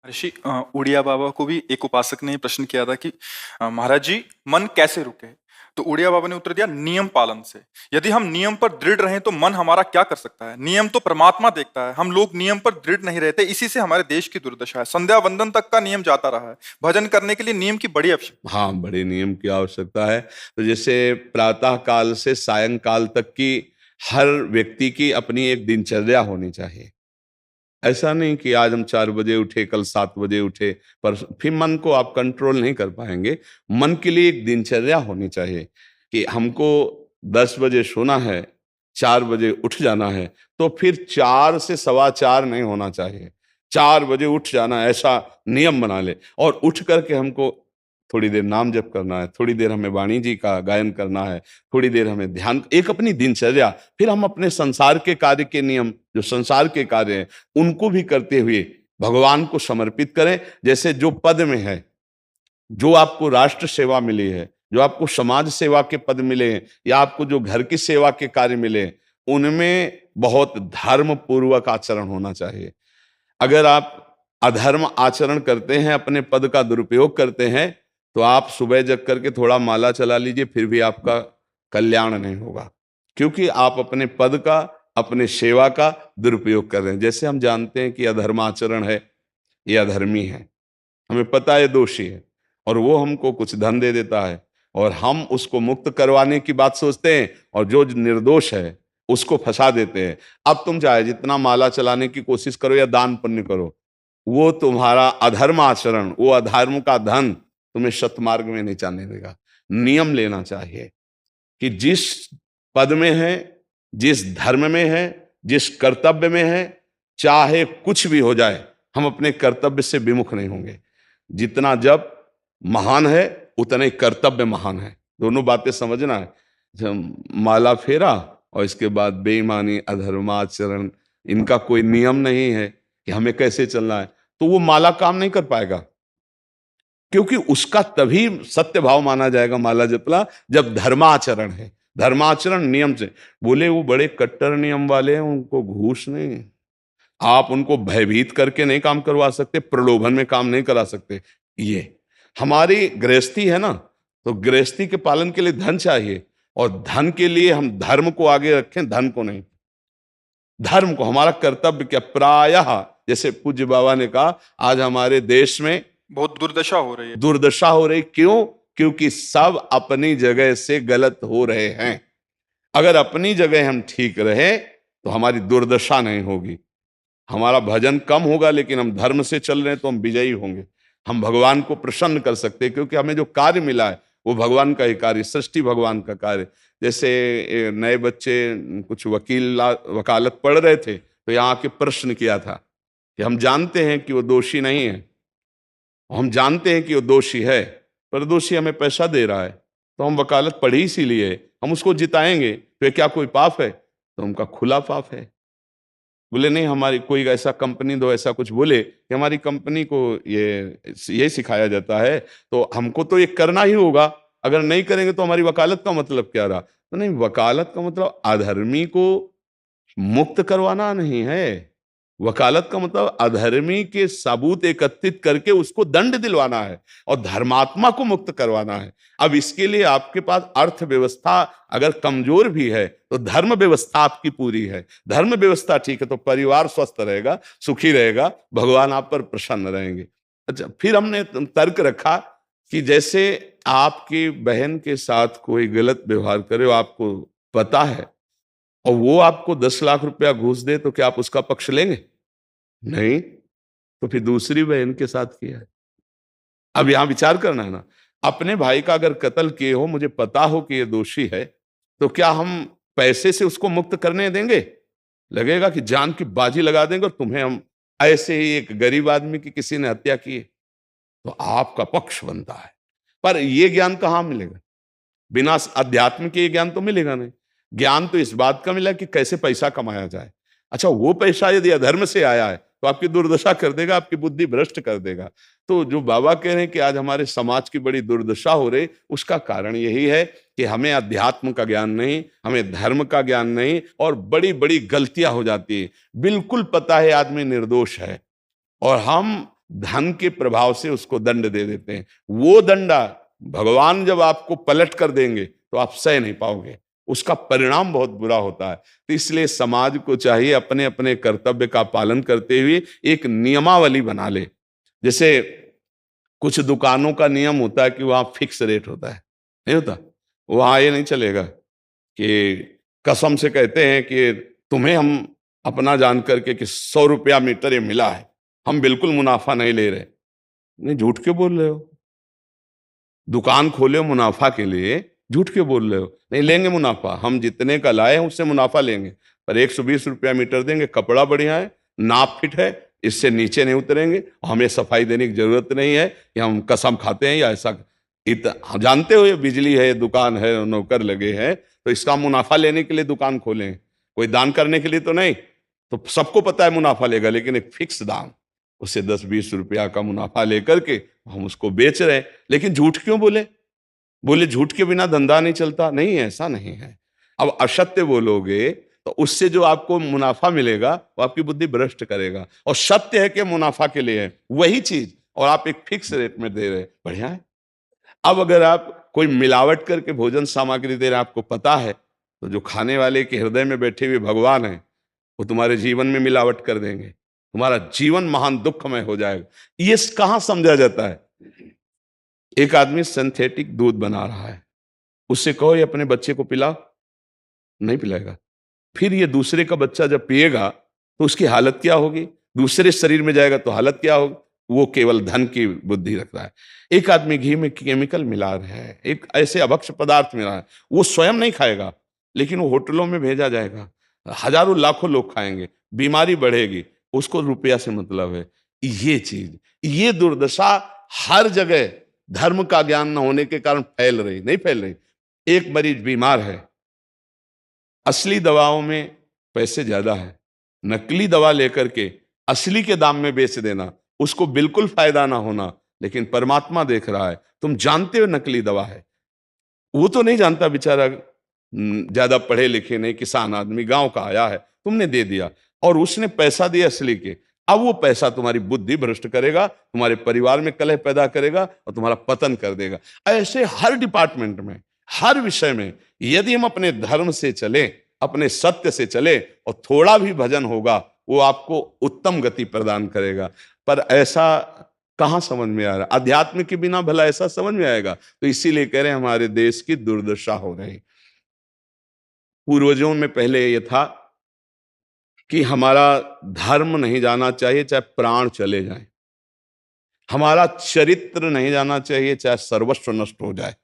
ऋषि उड़िया बाबा को भी एक उपासक ने प्रश्न किया था कि महाराज जी, मन कैसे रुके? तो उड़िया बाबा ने उत्तर दिया, नियम पालन से। यदि हम नियम पर दृढ़ रहें तो मन हमारा क्या कर सकता है? नियम तो परमात्मा देखता है। हम लोग नियम पर दृढ़ नहीं रहते, इसी से हमारे देश की दुर्दशा है। संध्या वंदन तक का नियम जाता रहा है। भजन करने के लिए नियम की बड़ी आवश्यकता। हाँ, बड़े नियम की आवश्यकता है। तो जैसे प्रातः काल से सायंकाल तक की हर व्यक्ति की अपनी एक दिनचर्या होनी चाहिए। ऐसा नहीं कि आज हम 4 बजे उठे, कल 7 बजे उठे, पर फिर मन को आप कंट्रोल नहीं कर पाएंगे। मन के लिए एक दिनचर्या होनी चाहिए कि हमको 10 बजे सोना है, 4 बजे उठ जाना है। तो फिर 4 से 4:15 नहीं होना चाहिए, 4 बजे उठ जाना, ऐसा नियम बना ले। और उठ करके हमको थोड़ी देर नाम जप करना है, थोड़ी देर हमें वाणी जी का गायन करना है, थोड़ी देर हमें ध्यान, एक अपनी दिनचर्या। फिर हम अपने संसार के कार्य के नियम, जो संसार के कार्य हैं, उनको भी करते हुए भगवान को समर्पित करें। जैसे जो पद में है, जो आपको राष्ट्र सेवा मिली है, जो आपको समाज सेवा के पद मिले हैं, या आपको जो घर की सेवा के कार्य मिले हैं, उनमें बहुत धर्म पूर्वक आचरण होना चाहिए। अगर आप अधर्म आचरण करते हैं, अपने पद का दुरुपयोग करते हैं, तो आप सुबह जग करके थोड़ा माला चला लीजिए, फिर भी आपका कल्याण नहीं होगा, क्योंकि आप अपने पद का, अपने सेवा का दुरुपयोग कर रहे हैं। जैसे हम जानते हैं कि अधर्म आचरण है, ये अधर्मी है, हमें पता है दोषी है, और वो हमको कुछ धन दे देता है, और हम उसको मुक्त करवाने की बात सोचते हैं, और जो निर्दोष है उसको फंसा देते हैं। अब तुम चाहे जितना माला चलाने की कोशिश करो या दान पुण्य करो, वो तुम्हारा अधर्म आचरण, वो अधर्म का धन तुम्हें सतमार्ग में नहीं जाने देगा। नियम लेना चाहिए कि जिस पद में है, जिस धर्म में है, जिस कर्तव्य में है, चाहे कुछ भी हो जाए, हम अपने कर्तव्य से विमुख नहीं होंगे। जितना जप महान है, उतना ही कर्तव्य महान है। दोनों बातें समझना है। जब माला फेरा और इसके बाद बेईमानी, अधर्माचरण, इनका कोई नियम नहीं है कि हमें कैसे चलना है, तो वो माला काम नहीं कर पाएगा, क्योंकि उसका तभी सत्य भाव माना जाएगा माला जपला, जब धर्माचरण है। धर्माचरण नियम से। बोले वो बड़े कट्टर नियम वाले हैं, उनको घूस नहीं, आप उनको भयभीत करके नहीं काम करवा सकते, प्रलोभन में काम नहीं करा सकते। ये हमारी गृहस्थी है ना, तो गृहस्थी के पालन के लिए धन चाहिए, और धन के लिए हम धर्म को आगे रखें, धन को नहीं। धर्म को, हमारा कर्तव्य क्या, प्रायः जैसे पूज्य बाबा ने कहा, आज हमारे देश में बहुत दुर्दशा हो रही है। दुर्दशा हो रही, क्यों? क्योंकि सब अपनी जगह से गलत हो रहे हैं। अगर अपनी जगह हम ठीक रहे तो हमारी दुर्दशा नहीं होगी। हमारा भजन कम होगा, लेकिन हम धर्म से चल रहे हैं तो हम विजयी होंगे। हम भगवान को प्रसन्न कर सकते हैं, क्योंकि हमें जो कार्य मिला है वो भगवान का ही कार्य, सृष्टि भगवान का कार्य। जैसे नए बच्चे कुछ वकालत पढ़ रहे थे, तो यहाँ के प्रश्न किया था कि हम जानते हैं कि वो दोषी नहीं है, हम जानते हैं कि वो दोषी है, पर दोषी हमें पैसा दे रहा है, तो हम वकालत पढ़ी इसीलिए, हम उसको जिताएंगे, तो क्या कोई पाप है? तो उनका खुला पाप है। बोले नहीं, हमारी कोई ऐसा कंपनी दो, ऐसा कुछ बोले कि हमारी कंपनी को ये सिखाया जाता है, तो हमको तो ये करना ही होगा, अगर नहीं करेंगे तो हमारी वकालत का मतलब क्या रहा? तो नहीं, वकालत का मतलब अधर्मी को मुक्त करवाना नहीं है। वकालत का मतलब अधर्मी के सबूत एकत्रित करके उसको दंड दिलवाना है, और धर्मात्मा को मुक्त करवाना है। अब इसके लिए आपके पास अर्थव्यवस्था अगर कमजोर भी है, तो धर्म व्यवस्था आपकी पूरी है। धर्म व्यवस्था ठीक है तो परिवार स्वस्थ रहेगा, सुखी रहेगा, भगवान आप पर प्रसन्न रहेंगे। अच्छा, फिर हमने तर्क रखा कि जैसे आपकी बहन के साथ कोई गलत व्यवहार करे, आपको पता है, और वो आपको 10 लाख रुपया घूस दे, तो क्या आप उसका पक्ष लेंगे? नहीं। तो फिर दूसरी बहन के साथ किया है। अब यहां विचार करना है ना, अपने भाई का अगर कत्ल किए हो, मुझे पता हो कि ये दोषी है, तो क्या हम पैसे से उसको मुक्त करने देंगे? लगेगा कि जान की बाजी लगा देंगे, और तुम्हें हम, ऐसे ही एक गरीब आदमी की किसी ने हत्या की है, तो आपका पक्ष बनता है। पर यह ज्ञान कहां मिलेगा? बिना अध्यात्म के ये ज्ञान तो मिलेगा नहीं। ज्ञान तो इस बात का मिला कि कैसे पैसा कमाया जाए। अच्छा, वो पैसा यदि अधर्म से आया है तो आपकी दुर्दशा कर देगा, आपकी बुद्धि भ्रष्ट कर देगा। तो जो बाबा कह रहे हैं कि आज हमारे समाज की बड़ी दुर्दशा हो रही, उसका कारण यही है कि हमें अध्यात्म का ज्ञान नहीं, हमें धर्म का ज्ञान नहीं, और बड़ी बड़ी गलतियां हो जाती है। बिल्कुल पता है आदमी निर्दोष है, और हम धन के प्रभाव से उसको दंड दे देते हैं। वो दंडा भगवान जब आपको पलट कर देंगे तो आप सह नहीं पाओगे, उसका परिणाम बहुत बुरा होता है। तो इसलिए समाज को चाहिए अपने अपने कर्तव्य का पालन करते हुए एक नियमावली बना ले। जैसे कुछ दुकानों का नियम होता है कि वहां फिक्स रेट होता है, नहीं होता? वहां ये नहीं चलेगा कि कसम से कहते हैं कि तुम्हें हम अपना जान करके कि 100 रुपया मीटर ये मिला है, हम बिल्कुल मुनाफा नहीं ले रहे। नहीं, झूठ क्यों बोल रहे हो? दुकान खोले हो मुनाफा के लिए, झूठ क्यों बोल रहे हो? नहीं लेंगे मुनाफा, हम जितने का लाए हैं उससे मुनाफा लेंगे, पर 120 रुपया मीटर देंगे, कपड़ा बढ़िया है, नाप फिट है, इससे नीचे नहीं उतरेंगे, हमें सफाई देने की जरूरत नहीं है कि हम कसम खाते हैं या ऐसा। हम जानते हो ये बिजली है, दुकान है, नौकर लगे हैं, तो इसका मुनाफा लेने के लिए दुकान खोले, कोई दान करने के लिए तो नहीं। तो सबको पता है मुनाफा लेगा, लेकिन एक फिक्स दाम, उससे 10-20 रुपया का मुनाफा लेकर के हम उसको बेच रहे हैं। लेकिन झूठ क्यों बोले? बोले झूठ के बिना धंधा नहीं चलता। नहीं, ऐसा नहीं है। अब असत्य बोलोगे तो उससे जो आपको मुनाफा मिलेगा वो आपकी बुद्धि भ्रष्ट करेगा, और सत्य है कि मुनाफा के लिए है वही चीज, और आप एक फिक्स रेट में दे रहे हैं, बढ़िया है। अब अगर आप कोई मिलावट करके भोजन सामग्री दे रहे हैं, आपको पता है, तो जो खाने वाले के हृदय में बैठे हुए भगवान है वो तुम्हारे जीवन में मिलावट कर देंगे, तुम्हारा जीवन महान दुखमय हो जाएगा। ये कहां समझा जाता है? एक आदमी सिंथेटिक दूध बना रहा है, उससे कहो ये अपने बच्चे को पिला, नहीं पिलाएगा। फिर ये दूसरे का बच्चा जब पिएगा तो उसकी हालत क्या होगी? दूसरे शरीर में जाएगा तो हालत क्या होगी? वो केवल धन की बुद्धि रख रहा है। एक आदमी घी में केमिकल मिला रहा है, एक ऐसे अभक्ष्य पदार्थ मिला है, वो स्वयं नहीं खाएगा, लेकिन वो होटलों में भेजा जाएगा, हजारों लाखों लोग खाएंगे, बीमारी बढ़ेगी, उसको रुपया से मतलब है। ये चीज, ये दुर्दशा हर जगह धर्म का ज्ञान न होने के कारण फैल रही, नहीं फैल रही। एक मरीज बीमार है, असली दवाओं में पैसे ज्यादा है, नकली दवा लेकर के असली के दाम में बेच देना, उसको बिल्कुल फायदा ना होना। लेकिन परमात्मा देख रहा है, तुम जानते हो नकली दवा है, वो तो नहीं जानता बेचारा, ज्यादा पढ़े लिखे नहीं, किसान आदमी गांव का आया है, तुमने दे दिया और उसने पैसा दिया असली के। अब वो पैसा तुम्हारी बुद्धि भ्रष्ट करेगा, तुम्हारे परिवार में कलह पैदा करेगा और तुम्हारा पतन कर देगा। ऐसे हर डिपार्टमेंट में, हर विषय में यदि हम अपने धर्म से चले, अपने सत्य से चले और थोड़ा भी भजन होगा, वो आपको उत्तम गति प्रदान करेगा। पर ऐसा कहां समझ में आ रहा? अध्यात्म के बिना भला ऐसा समझ में आएगा? तो इसीलिए कह रहे हैं हमारे देश की दुर्दशा हो रही। पूर्वजों में पहले यह था कि हमारा धर्म नहीं जाना चाहिए चाहे प्राण चले जाएं, हमारा चरित्र नहीं जाना चाहिए चाहे सर्वस्व नष्ट हो जाए।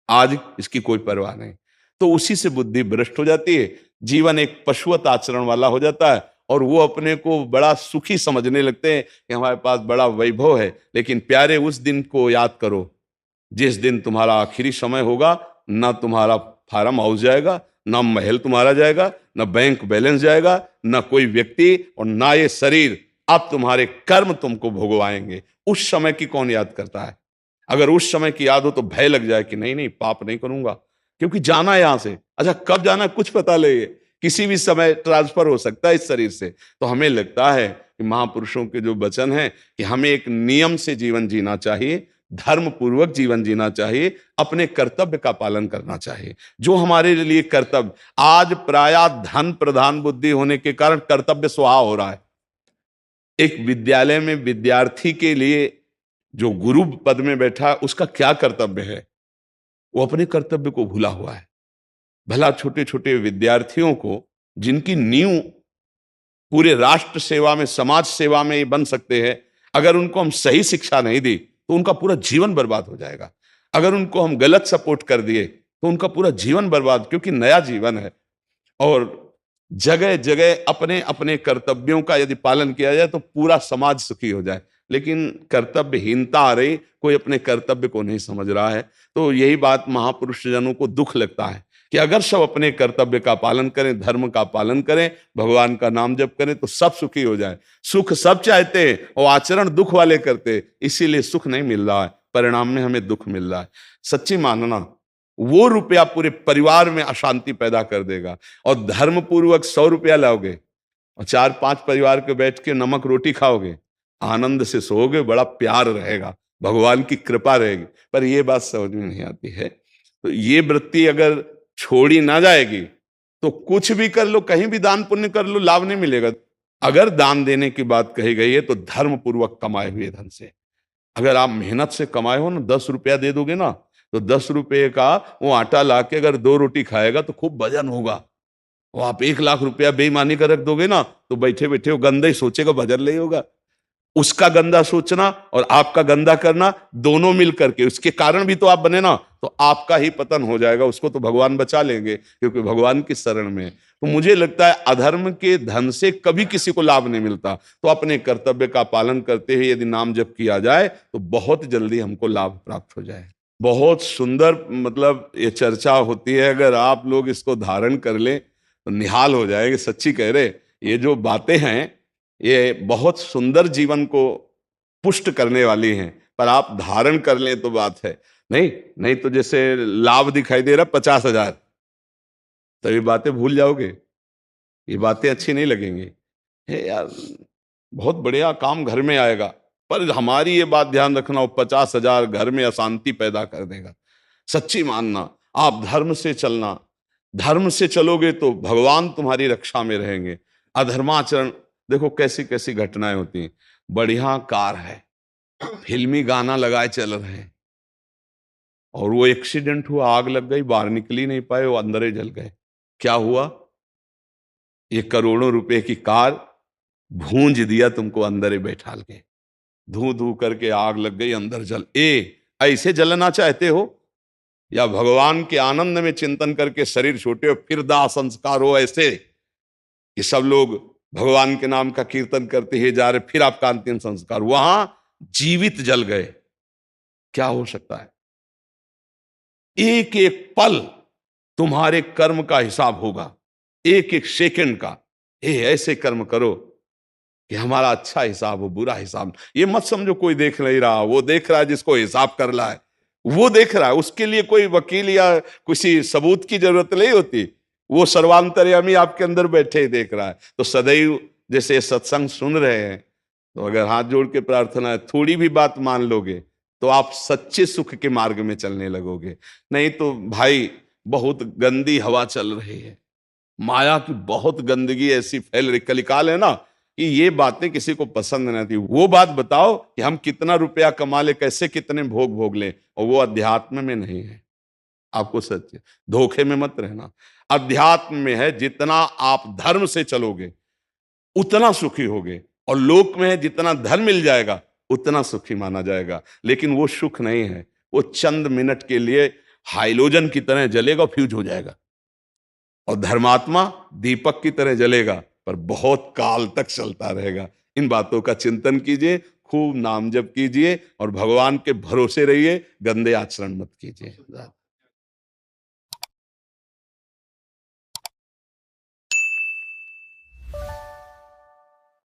आज इसकी कोई परवाह नहीं, तो उसी से बुद्धि भ्रष्ट हो जाती है, जीवन एक पशुवत आचरण वाला हो जाता है, और वो अपने को बड़ा सुखी समझने लगते हैं कि हमारे पास बड़ा वैभव है। लेकिन प्यारे, उस दिन को याद करो जिस दिन तुम्हारा आखिरी समय होगा, ना तुम्हारा फार्म हाउस जाएगा, ना महल तुम्हारा जाएगा, ना बैंक बैलेंस जाएगा, ना कोई व्यक्ति, और ना ये शरीर। अब तुम्हारे कर्म तुमको भोगवाएंगे। उस समय की कौन याद करता है? अगर उस समय की याद हो तो भय लग जाए कि नहीं नहीं, पाप नहीं करूंगा, क्योंकि जाना है यहां से। अच्छा, कब जाना कुछ पता नहीं है, किसी भी समय ट्रांसफर हो सकता है इस शरीर से। तो हमें लगता है कि महापुरुषों के जो वचन हैं कि हमें एक नियम से जीवन जीना चाहिए, धर्म पूर्वक जीवन जीना चाहिए, अपने कर्तव्य का पालन करना चाहिए। जो हमारे लिए कर्तव्य, आज प्रायः धन प्रधान बुद्धि होने के कारण कर्तव्य स्वाहा हो रहा है। एक विद्यालय में विद्यार्थी के लिए जो गुरु पद में बैठा, उसका क्या कर्तव्य है? वो अपने कर्तव्य को भूला हुआ है। भला छोटे छोटे विद्यार्थियों को, जिनकी नींव पूरे राष्ट्र सेवा में, समाज सेवा में ये बन सकते हैं, अगर उनको हम सही शिक्षा नहीं दी तो उनका पूरा जीवन बर्बाद हो जाएगा। अगर उनको हम गलत सपोर्ट कर दिए तो उनका पूरा जीवन बर्बाद, क्योंकि नया जीवन है। और जगह जगह अपने अपने कर्तव्यों का यदि पालन किया जाए तो पूरा समाज सुखी हो जाए। लेकिन कर्तव्यहीनता आ रही, कोई अपने कर्तव्य को नहीं समझ रहा है। तो यही बात महापुरुष जनों को दुख लगता है कि अगर सब अपने कर्तव्य का पालन करें, धर्म का पालन करें, भगवान का नाम जप करें, तो सब सुखी हो जाए। सुख सब चाहते हैं और आचरण दुख वाले करते, इसीलिए सुख नहीं मिल रहा है, परिणाम में हमें दुख मिल रहा है। सच्ची मानना, वो रुपया पूरे परिवार में अशांति पैदा कर देगा। और धर्म पूर्वक 100 रुपया लाओगे और 4-5 परिवार के बैठ के नमक रोटी खाओगे, आनंद से सोओगे, बड़ा प्यार रहेगा, भगवान की कृपा रहेगी। पर ये बात समझ में नहीं आती है। तो ये वृत्ति अगर छोड़ी ना जाएगी तो कुछ भी कर लो, कहीं भी दान पुण्य कर लो, लाभ नहीं मिलेगा। अगर दान देने की बात कही गई है तो धर्म पूर्वक कमाए हुए धन से। अगर आप मेहनत से कमाए हो ना, 10 रुपया दे दोगे ना, तो 10 रुपये का वो आटा लाके अगर 2 रोटी खाएगा तो खूब वजन होगा। वो आप 1 लाख रुपया बेईमानी का रख दोगे ना, तो बैठे बैठे वो गंदा ही सोचेगा, वजन नहीं होगा। उसका गंदा सोचना और आपका गंदा करना दोनों मिल करके, उसके कारण भी तो आप बने ना, तो आपका ही पतन हो जाएगा। उसको तो भगवान बचा लेंगे क्योंकि भगवान की शरण में। तो मुझे लगता है अधर्म के धन से कभी किसी को लाभ नहीं मिलता। तो अपने कर्तव्य का पालन करते हुए यदि नाम जप किया जाए तो बहुत जल्दी हमको लाभ प्राप्त हो जाए। बहुत सुंदर मतलब ये चर्चा होती है, अगर आप लोग इसको धारण कर लें तो निहाल हो जाएंगे। सच्ची कह रहे, ये जो बातें हैं ये बहुत सुंदर जीवन को पुष्ट करने वाली हैं, पर आप धारण कर लें तो बात है। नहीं नहीं तो जैसे लाभ दिखाई दे रहा 50,000, तो ये बातें भूल जाओगे, ये बातें अच्छी नहीं लगेंगी। हे यार, बहुत बढ़िया काम घर में आएगा, पर हमारी ये बात ध्यान रखना, वो 50,000 घर में अशांति पैदा कर देगा। सच्ची मानना, आप धर्म से चलना, धर्म से चलोगे तो भगवान तुम्हारी रक्षा में रहेंगे। अधर्माचरण, देखो कैसी कैसी घटनाएं होती हैं। बढ़िया कार है, फिल्मी गाना लगाए चल रहे हैं, और वो एक्सीडेंट हुआ, आग लग गई, बाहर निकल ही नहीं पाए, वो अंदर ही जल गए। क्या हुआ? ये करोड़ों रुपए की कार भूंज दिया तुमको अंदर ही बैठा के, धू धू करके आग लग गई, अंदर जल। ऐसे जलना चाहते हो, या भगवान के आनंद में चिंतन करके शरीर छोटे हो, फिर दाह संस्कार हो ऐसे कि सब लोग भगवान के नाम का कीर्तन करते ही जा रहे, फिर आपका अंतिम संस्कार वहां जीवित जल गए? क्या हो सकता है? एक एक पल तुम्हारे कर्म का हिसाब होगा, एक एक सेकंड का। ऐसे कर्म करो कि हमारा अच्छा हिसाब हो, बुरा हिसाब। ये मत समझो कोई देख नहीं रहा, वो देख रहा है जिसको हिसाब करना है, वो देख रहा है। उसके लिए कोई वकील या किसी सबूत की जरूरत नहीं होती, वो सर्वांतर्यामी आपके अंदर बैठे ही देख रहा है। तो सदैव जैसे सत्संग सुन रहे हैं, तो अगर हाथ जोड़ के प्रार्थना है, थोड़ी भी बात मान लोगे तो आप सच्चे सुख के मार्ग में चलने लगोगे। नहीं तो भाई बहुत गंदी हवा चल रही है, माया की बहुत गंदगी ऐसी फैल रही। कलिकाल है ना, कि ये बातें किसी को पसंद नहीं आती। वो बात बताओ कि हम कितना रुपया कमा ले, कैसे कितने भोग भोग ले, और वो अध्यात्म में नहीं है। आपको सच धोखे में मत रहना। अध्यात्म में है, जितना आप धर्म से चलोगे उतना सुखी होगे, और लोक में है जितना धन मिल जाएगा उतना सुखी माना जाएगा। लेकिन वो सुख नहीं है, वो चंद मिनट के लिए हाइलोजन की तरह जलेगा, फ्यूज हो जाएगा। और धर्मात्मा दीपक की तरह जलेगा, पर बहुत काल तक चलता रहेगा। इन बातों का चिंतन कीजिए, खूब नाम जप कीजिए, और भगवान के भरोसे रहिए, गंदे आचरण मत कीजिए।